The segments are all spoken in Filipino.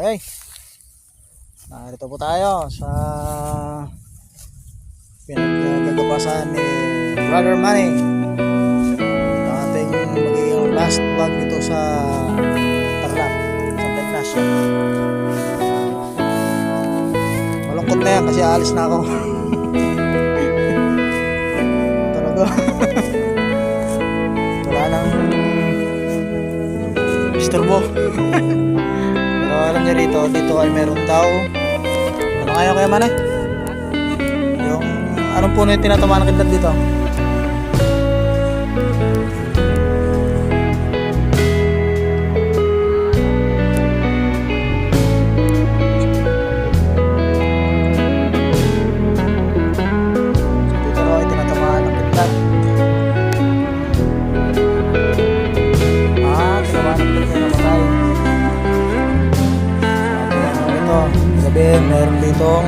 Okay. Narito po tayo sa pinagkagapasan ni Brother Manny. Ating magiging last vlog dito sa Tarlac, Santa Ignacio. Malungkot na yan kasi aalis na ako. Talaga. Wala nang istorbo. Pero alam niya dito ay meron daw. Ano kaya kaya man eh? Yung anong puno yung tinatamaan ng kidlat dito? Dito raw ay tinatamaan ng kidlat. Tinamaan ng kidlat na namatay. Sabihin, meron ditong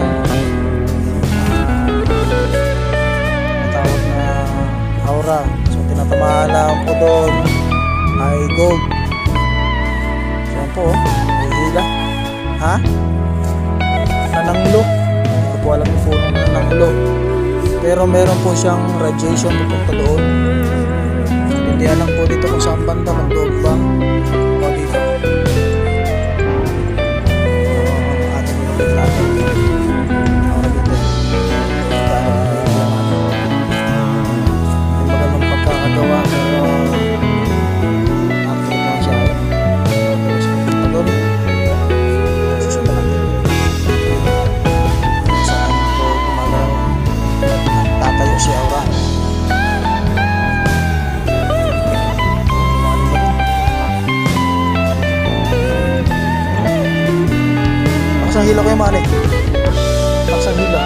tawag na aura. So tinatamaan lang po doon ay gold. So yan po, may hila. Ha? Nananglo. Hindi ko po alam yung puno na nananglo. Pero meron po siyang radiation pupunta doon. Hindi lang po dito kung saan banda, magdoon ba o dito. Lakas ang hila ko yung mali. Lakas ang hila.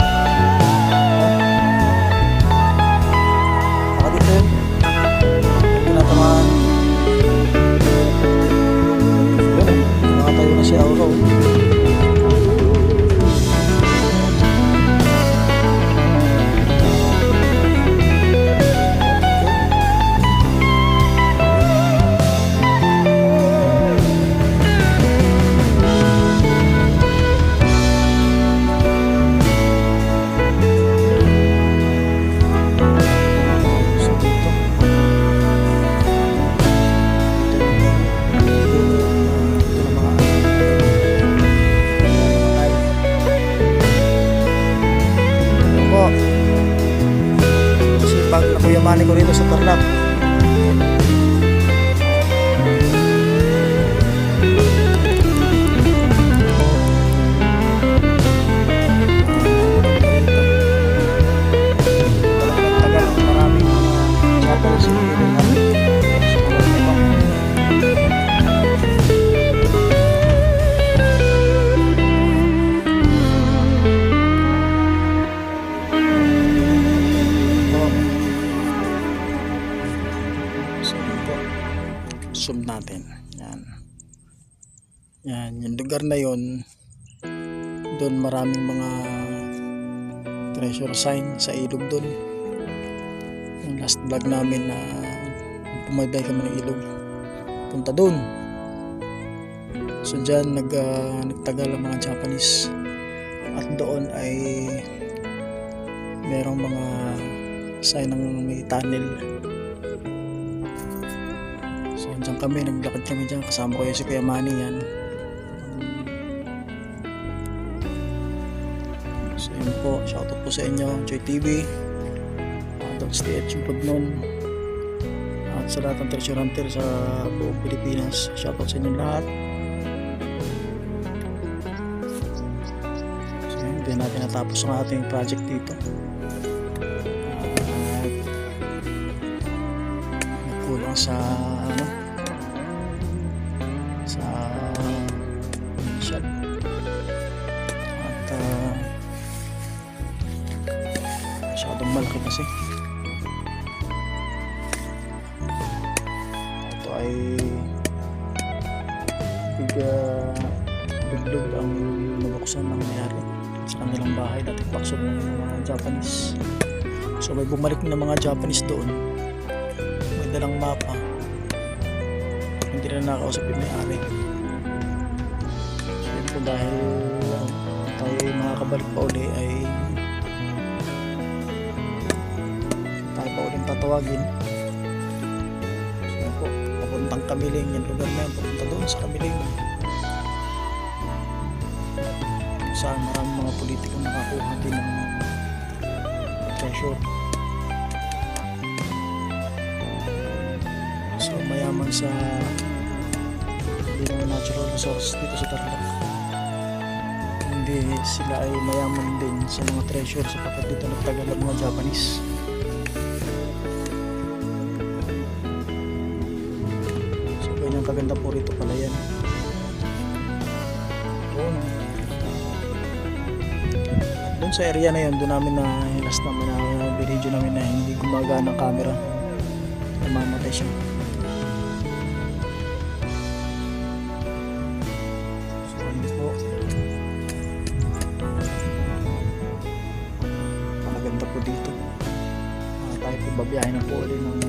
Baka dito yun. Tinatamaan. Yun. Nakatayo na si Auro. Sipag na kuyamanin ko rito sa Tarlac. Tagal ng maraming chapel sa piling namin. Zoom natin. Yan, yung lugar na yon, doon maraming mga treasure sign sa ilog doon. Yung last vlog namin na pumaybay kami ng ilog, punta doon. So dyan nagtagal ang mga Japanese, at doon ay merong mga sign ng may tunnel. So dyan kami, naglakad kami dyan, kasama ko yung si Kuya Manny yan. So yun po, shoutout po sa inyo, Joy TV, Dog Stay at Chupag nun, at sa lahat ng treasure hunter sa buong Pilipinas. Shoutout sa inyo lahat. So yun, hindi natin natapos ang ating project dito. Nagkulang sa shop, at masyadong malaki kasi. Ito ay duglog ang nabuksan ng mayari sa kanilang bahay, dating bakso ng mga Japanese. So may bumalik na mga Japanese doon, may dalang mapa, hindi na nakausap yung may-ari. So yun po dahil tayo makakabalik pa uli ay tayo pa ulit tatawagin. So po, papuntang Kamiling, yung lugar na yan, papunta doon sa Kamiling, saan maraming mga politikong nakakuha din ng treasure. So mayaman sa natural resources dito sa Tarlac. Hindi sila ay mayaman din sa mga treasure sapagkat dito nagtagal ang mga Japanese. So ganyan kaganda po rito pala yan. Doon sa area na yun, doon namin na last namin na video namin na hindi gumagana ng camera, namamatay siya. So ano po, maganda po dito. Tayo po babiyahin na po ulit ng